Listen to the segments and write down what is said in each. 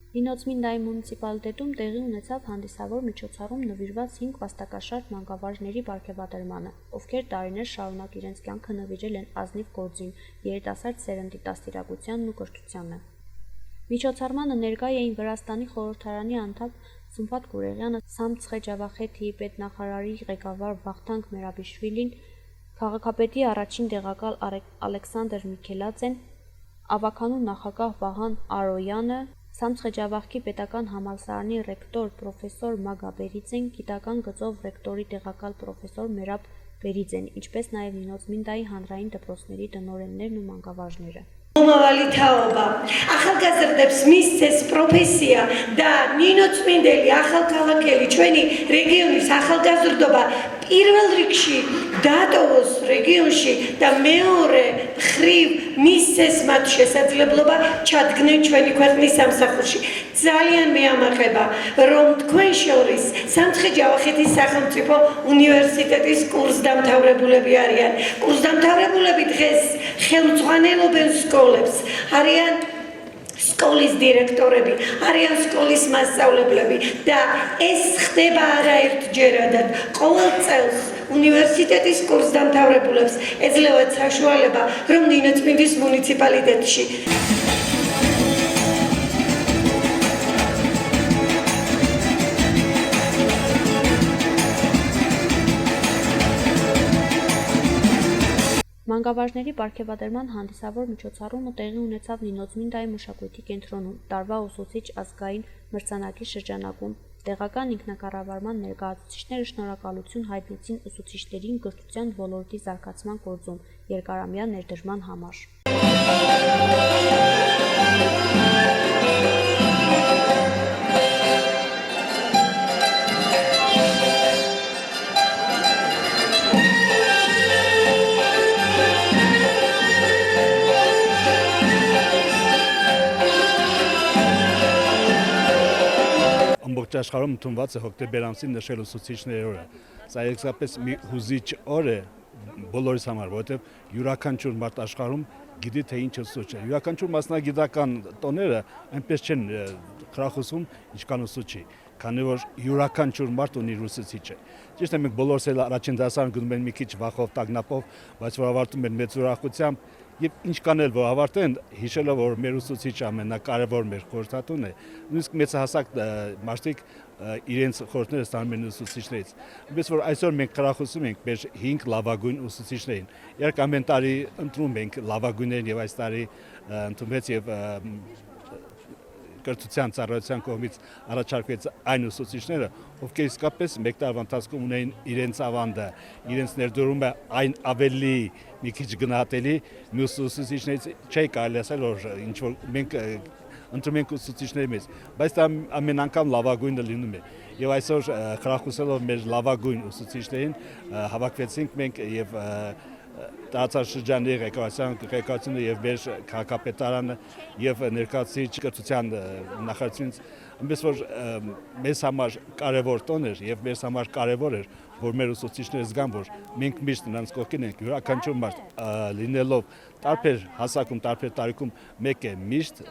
Լինոցմինդայի մունիցիպալիտետում տեղի ունեցավ հանդիսավոր միջոցառում նվիրված 5 վաստակաշարժ մանկավարժների պարգևատրմանը, ովքեր տարիներ շարունակ իրենց կյանքը նվիրել են ազնիվ գործին, երիտասարդ սերնդի դաստիարակությանն ու կրթությանը։ Միջոցառմանը ներկա էին Վրաստանի խորհրդարանի անդամ Սմբատ Գուրեղյանը, Սամցխեջավախեթիի պետնախարարի ղեկավար Վախթանգ Մերաբիշվիլին, քաղաքապետի առաջին տեղակալ Ալեքսանդր Միքելաձեն, ավականու նախագահ Վահան Արոյանը, Սամցխեջավախքի պետական համալսարանի ռեկտոր պրոֆեսոր Մագա Բերիձեն, գիտական գծով ռեկտորի տեղակալ պրոֆեսոր Մերաբ Բերիձեն, ինչպես նաև Լինոցմինդայի հանրային դպրոցների տնօրեններն ու մանկավարժները։ Მომავალი თაობა ახალგაზრდებს მისცეს პროფესია და ნინოცმინდელი ახალქალაქელი ჩვენი რეგიონის ახალგაზრდობა პირველ რიგში დატოვოს რეგიონში და მეორე ხრივ მისცეს მათ შესაძლებლობა ჩადგნენ ჩვენი ქვეყნის სამსახურში. ძალიან მეამაყება რომ თქვენ შორის სამცხე-ჯავახეთის სახელმწიფო უნივერსიტეტის კურსდამთავრებულები არიან. კურსდამთავრებულები დღეს ხელმძღვანელობენ სკოლებს, არიან სკოლის დირექტორები, არიან სკოლის მასწავლებლები და ეს ხდება არაერთჯერადად. ყოველ წელს უნივერსიტეტის კურსდამთავრებულებს ეძლევათ საშუალება, რომ ნინოცმინდის მუნიციპალიტეტში Մանկավարժների պարգևատրման հանդիսավոր միջոցառումը տեղի ունեցավ Լինոցմինդայի մշակույթի կենտրոնում, տարվա ուսուցիչ ազգային մրցանակի շրջանակում։ Տեղական ինքնակառավարման ներկայացուցիչները շնորհակալություն հայտնեցին ուսուցիչներին կրթության ոլորտի զարգացման գործում երկարամյա ներդրման համար։ Ամբողջ աշխարհում ընդունված է հոկտեմբեր ամսին նշել ուսուցիչների օրը։ Սա իսկապես մի հուզիչ օր է բոլորիս համար, որովհետև յուրաքանչյուր մարդ աշխարհում գիտի թե ինչ ուսուցիչ է։ Յուրաքանչյուր մասնագիտական տոները այնպես չեն խրախուսում, ինչքան ուսուցիչի, քանի որ յուրաքանչյուր մարդ ունի իր ուսուցիչը։ Ճիշտ է, մենք բոլորս էլ առաջին դասարան գնում ենք մի քիչ վախով, տագնապով, բայց որ ավարտում են մեծ ուրախությամբ եւ ինչ կանել որ ավարտեն հիշելով որ մեր ուսուցիչը ամենակարևոր մեր խորհրդատուն է նույնիսկ մեծահասակ մարդիկ իրենց խորհուրդները ստանում են ուսուցիչներից այնպես որ այսօր մենք խրախուսում ենք մեր 5 լավագույն ուսուցիչներին երբ ամեն տարի ընտրում ենք լավագույններին եւ այս տարի ընդունվեց եւ կրթության ծառայության կողմից առաջարկվեց այն ուսուցիչները, ովքեր իսկապես մեկ տարվա ընթացքում ունեն իրենց ավանդը, իրենց ներդրումը այն ավելի մի քիչ գնահատելի, մյուս ուսուցիչներից չի կարելի ասել, որ ինչ որ մենք ընտրում ենք ուսուցիչների մեզ, բայց դա ամեն անգամ լավագույնը լինում է։ Եվ այսօր խրախուսելով մեր լավագույն ուսուցիչներին հավաքվեցինք մենք եւ տարածաշրջանի ղեկավարությունը եւ մեր քաղաքապետարանը եւ ներկայացուցիչ կրթության նախարարությունից այնպես որ մեզ համար կարևոր տոն էր եւ մեզ համար կարևոր էր որ մեր ուսուցիչները զգան որ մենք միշտ նրանց կողքին ենք յուրաքանչյուր մարդ լինելով տարբեր հասակում տարբեր տարիքում մեկ է միշտ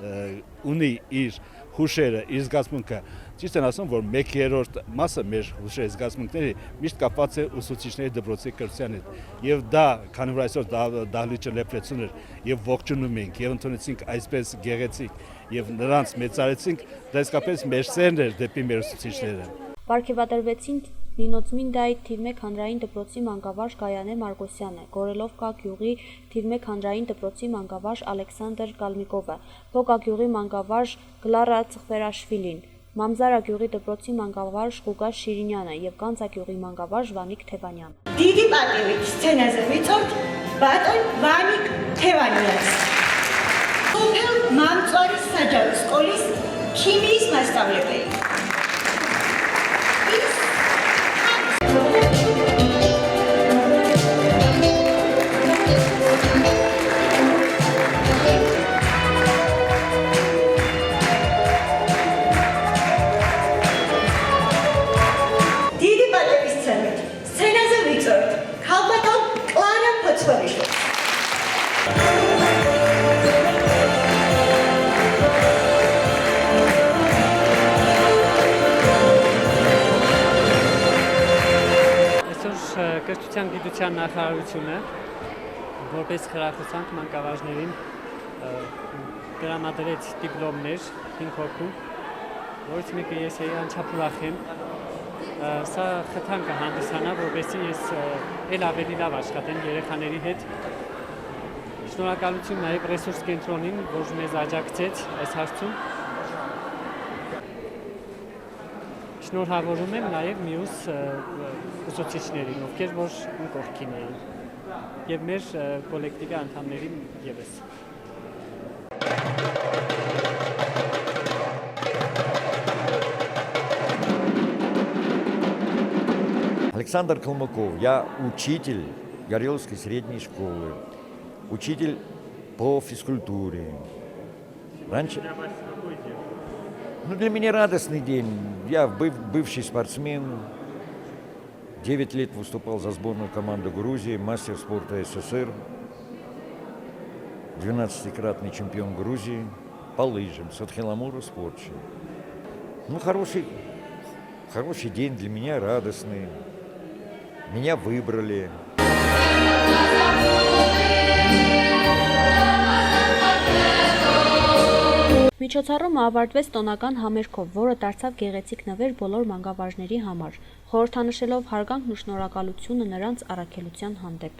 ունի իր հուշերը իր զգացմունքը ճիշտ են ասում որ 1/3 մասը մեր հուշերի զգացմունքների միշտ կապված է ուսուցիչների դպրոցի կրթության հետ եւ դա քանի որ այսօր դահլիճը լեփրեցուն էր եւ ողջունում ենք եւ ընդունեցինք այսպես գեղեցիկ եւ նրանց մեծարեցինք դա իսկապես մեր սերն էր դեպի մեր ուսուցիչները Պարգևատրվեցին Լինոցմինդայի թիվ 1 հանրային դպրոցի մանկավարժ Գայանե Մարգոսյանը, Գորելովկա գյուղի թիվ 1 հանրային դպրոցի մանկավարժ Ալեքսանդր Կալմիկովը, Փոկա գյուղի մանկավարժ Գլարա Ծխվերաշվիլին, Մամզարա գյուղի դպրոցի մանկավարժ Ղուկաս Շիրինյանը եւ Կանցա գյուղի մանկավարժ Վանիկ Թևանյանը։ Դիդի պատիվից սցենაზე վիճորդ բատոն Վանիկ Թևանյանց։ Ոփել մամծարի սաջար սկոլիս քիմიის մասնավորებელი։ Արտադրության գիտության նախարարությունը որպես խրախուսանք մանկավարժներին տրամադրեց դիպլոմներ 5 հոգու, որից մեկը ես էի անչափ ուրախ եմ։ Սա խթան կհանդիսանա, որպեսզի ես էլ ավելի լավ աշխատեմ երեխաների հետ։ Շնորհակալություն նաև ռեսուրս կենտրոնին, որ մեզ աջակցեց այս հարցում։ Շնորհավորում եմ նաև մյուս ուսուցիչներին, ովքեր որ իմ կողքին էին, եւ մեր կոլեկտիվի անդամներին ևս։ Александр Калмыков, я учитель Гореловской средней школы, учитель по физкультуре. Раньше... Ну, для меня радостный день. Я бывший спортсмен, 9 лет выступал за сборную команду Грузии, мастер спорта СССР, 12-кратный чемпион Грузии по лыжам, Садхиламуру спортчик. Ну, хороший день для меня, радостный. Меня выбрали. Միջոցառումը ավարտվեց տոնական համերգով, որը դարձավ գեղեցիկ նվեր բոլոր մանկավարժների համար, խորհրդանշելով հարգանքն ու շնորհակալությունը նրանց առաքելության հանդեպ։